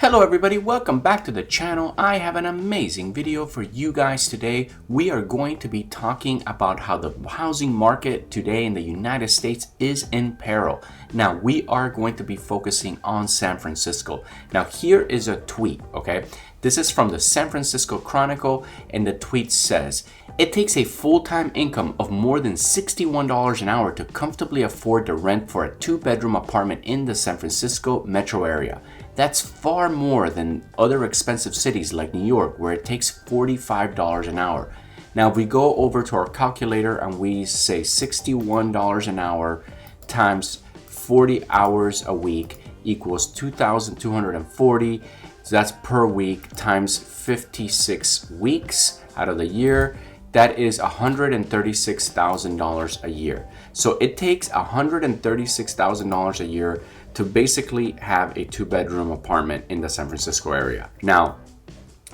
Hello everybody, welcome back to the channel. I have an amazing video for you guys today. We are going to be talking about how the housing market today in the United States is in peril. Now, we are going to be focusing on San Francisco. Now, here is a tweet, okay? This is from the San Francisco Chronicle, and the tweet says, "It takes a full-time income of more than $61 an hour to comfortably afford the rent for a two-bedroom apartment in the San Francisco metro area. That's far more than other expensive cities like New York, where it takes $45 an hour." Now, if we go over to our calculator and we say $61 an hour times 40 hours a week equals 2,240. So that's per week times 56 weeks out of the year. That is $136,000 a year. So it takes $136,000 a year to basically have a two-bedroom apartment in the San Francisco area. Now,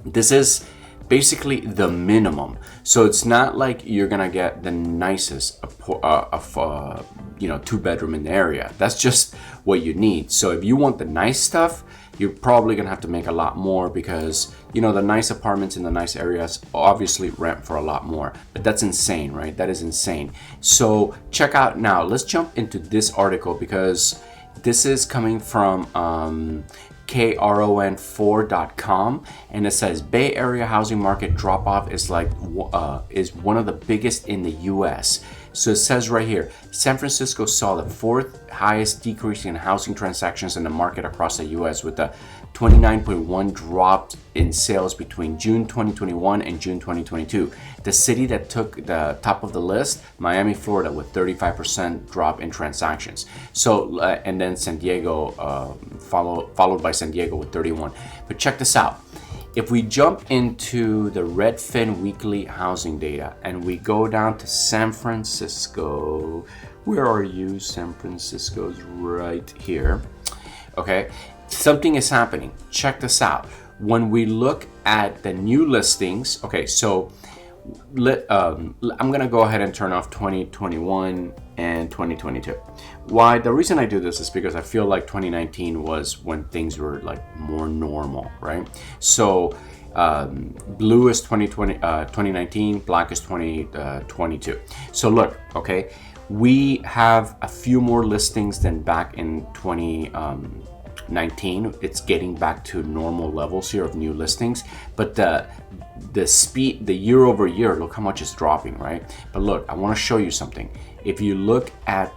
this is basically the minimum. So it's not like you're gonna get the nicest two-bedroom in the area. That's just what you need. So if you want the nice stuff, you're probably gonna have to make a lot more because, the nice apartments in the nice areas obviously rent for a lot more. But that's insane, right? That is insane. So check out now, let's jump into this article because this is coming from KRON4.com, and it says Bay Area housing market drop off is one of the biggest in the US. So it says right here, San Francisco saw the fourth highest decrease in housing transactions in the market across the US, with a 29.1 drop in sales between June 2021 and June 2022. The city that took the top of the list, Miami, Florida, with 35% drop in transactions. So, and then San Diego, followed by San Diego with 31. But check this out. If we jump into the Redfin weekly housing data and we go down to San Francisco, where are you? San Francisco's right here. Okay, something is happening. Check this out. When we look at the new listings, okay, so I'm gonna go ahead and turn off 2021 and 2022. Why? The reason I do this is because I feel like 2019 was when things were like more normal, right? So blue is 2019, black is 2022. So look, okay, we have a few more listings than back in 2019. It's getting back to normal levels here of new listings, but the speed, the year over year, look how much it's dropping, right? But look, I want to show you something. If you look at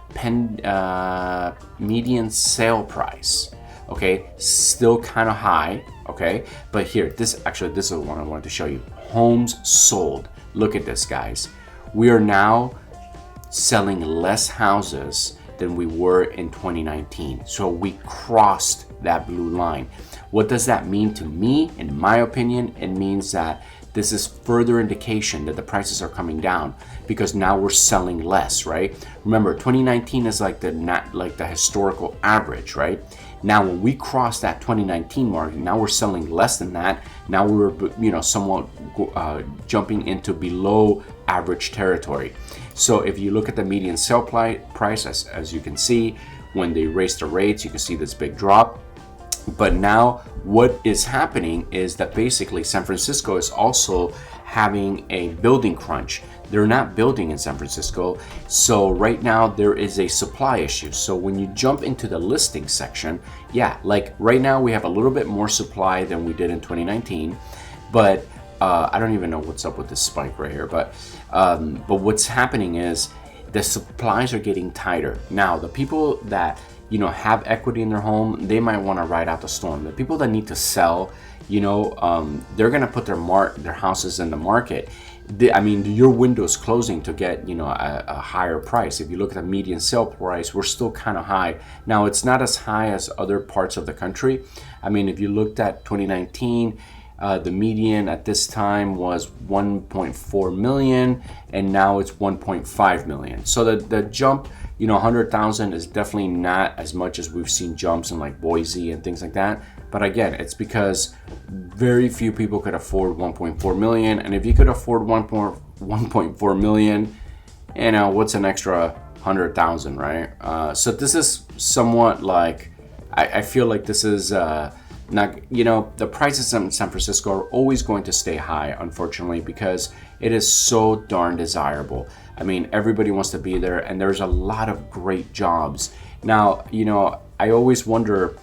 median sale price, okay, still kind of high, okay, but here, this is the one I wanted to show you. Homes sold. Look at this, guys. We are now selling less houses than we were in 2019. So we crossed that blue line. What does that mean to me? In my opinion, it means that this is further indication that the prices are coming down because now we're selling less, right? Remember, 2019 is like the historical average, right? Now, when we cross that 2019 mark, now we're selling less than that. Now we're, somewhat jumping into below average territory. So if you look at the median sale price, as you can see, when they raised the rates, you can see this big drop. But now what is happening is that basically San Francisco is also having a building crunch. They're not building in San Francisco. So right now there is a supply issue. So when you jump into the listing section, yeah, like right now we have a little bit more supply than we did in 2019, but I don't even know what's up with this spike right here. But what's happening is the supplies are getting tighter. Now, the people that have equity in their home, they might want to ride out the storm. The people that need to sell, they're gonna put their houses in the market. Your window is closing to get a higher price. If you look at the median sale price, we're still kind of high. Now, it's not as high as other parts of the country. If you looked at 2019, the median at this time was 1.4 million, and now it's 1.5 million. So the jump, 100,000 is definitely not as much as we've seen jumps in like Boise and things like that. But again, it's because very few people could afford 1.4 million. And if you could afford 1.4 million, what's an extra 100,000, right? So this is somewhat like, I feel like this is Now, you know, the prices in San Francisco are always going to stay high, unfortunately, because it is so darn desirable. I mean, everybody wants to be there, and there's a lot of great jobs. Now, you know, I always wonder,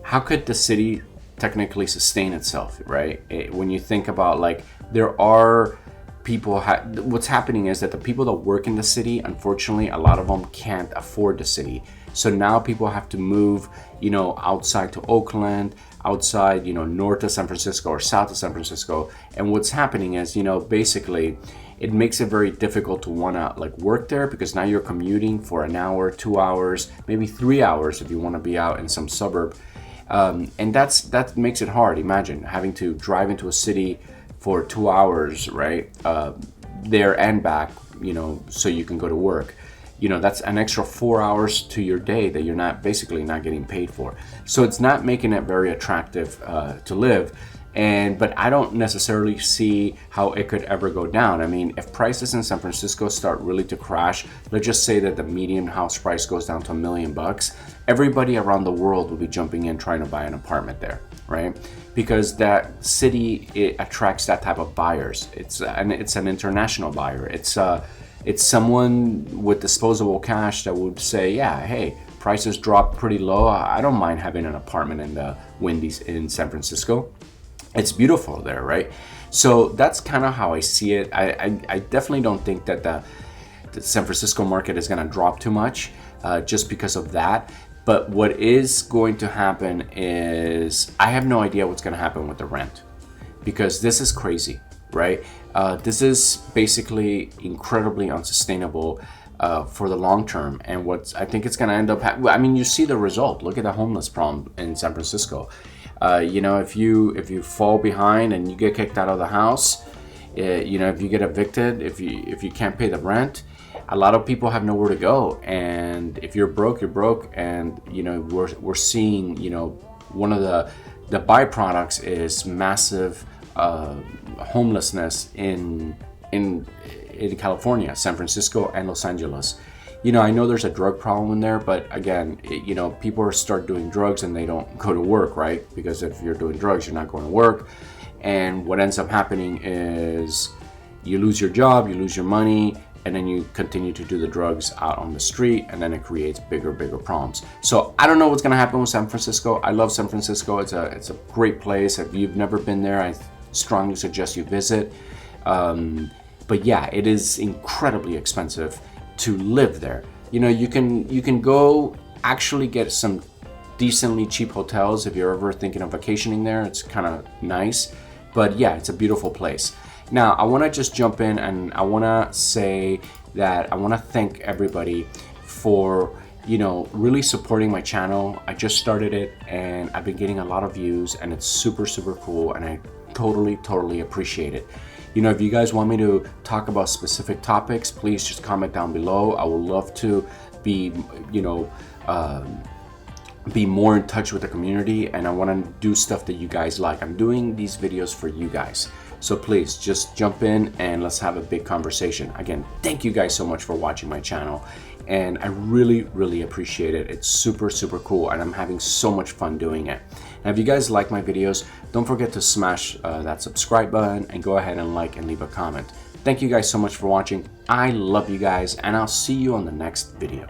how could the city technically sustain itself, right? When you think about, like, there are people, what's happening is that the people that work in the city, unfortunately, a lot of them can't afford the city. So now people have to move, you know, outside to Oakland, outside, you know, north of San Francisco or south of San Francisco. And what's happening is, you know, basically it makes it very difficult to want to like work there, because now you're commuting for an hour, 2 hours, maybe 3 hours if you want to be out in some suburb. And that makes it hard. Imagine having to drive into a city for 2 hours, right? There and back, you know, so you can go to work. You know, that's an extra 4 hours to your day that you're basically not getting paid for. So it's not making it very attractive to live. But I don't necessarily see how it could ever go down. I mean, if prices in San Francisco start really to crash, let's just say that the median house price goes down to $1 million, everybody around the world will be jumping in trying to buy an apartment there, right? Because that city, it attracts that type of buyers. It's an international buyer. It's someone with disposable cash that would say, yeah, hey, prices dropped pretty low. I don't mind having an apartment in the Windies in San Francisco. It's beautiful there, right? So that's kind of how I see it. I definitely don't think that the San Francisco market is going to drop too much just because of that. But what is going to happen is, I have no idea what's going to happen with the rent, because this is crazy, right? This is basically incredibly unsustainable for the long term. And what I think it's going to end up I mean, you see the result. Look at the homeless problem in San Francisco. You know, if you fall behind and you get kicked out of the house, you know, if you get evicted, if you can't pay the rent, a lot of people have nowhere to go. And if you're broke, you're broke. And you know, we're seeing, you know, one of the byproducts is massive homelessness in California, San Francisco, and Los Angeles. You know, I know there's a drug problem in there, but again, you know, people start doing drugs and they don't go to work, right? Because if you're doing drugs, you're not going to work. And what ends up happening is you lose your job, you lose your money, and then you continue to do the drugs out on the street, and then it creates bigger problems. So I don't know what's going to happen with San Francisco. I love San Francisco. It's a great place. If you've never been there, I strongly suggest you visit. But yeah, it is incredibly expensive to live there. You know, you can go actually get some decently cheap hotels if you're ever thinking of vacationing there. It's kind of nice, but yeah, it's a beautiful place. Now, I want to just jump in and I want to say that I want to thank everybody for, you know, really supporting my channel. I just started it and I've been getting a lot of views, and it's super cool, and I totally appreciate it. You know, if you guys want me to talk about specific topics, please just comment down below. I would love to be, you know, be more in touch with the community, and I want to do stuff that you guys like. I'm doing these videos for you guys. So please just jump in and let's have a big conversation. Again, thank you guys so much for watching my channel, and I really appreciate it. It's super cool, and I'm having so much fun doing it. Now, if you guys like my videos, don't forget to smash that subscribe button and go ahead and like and leave a comment. Thank you guys so much for watching. I love you guys, and I'll see you on the next video.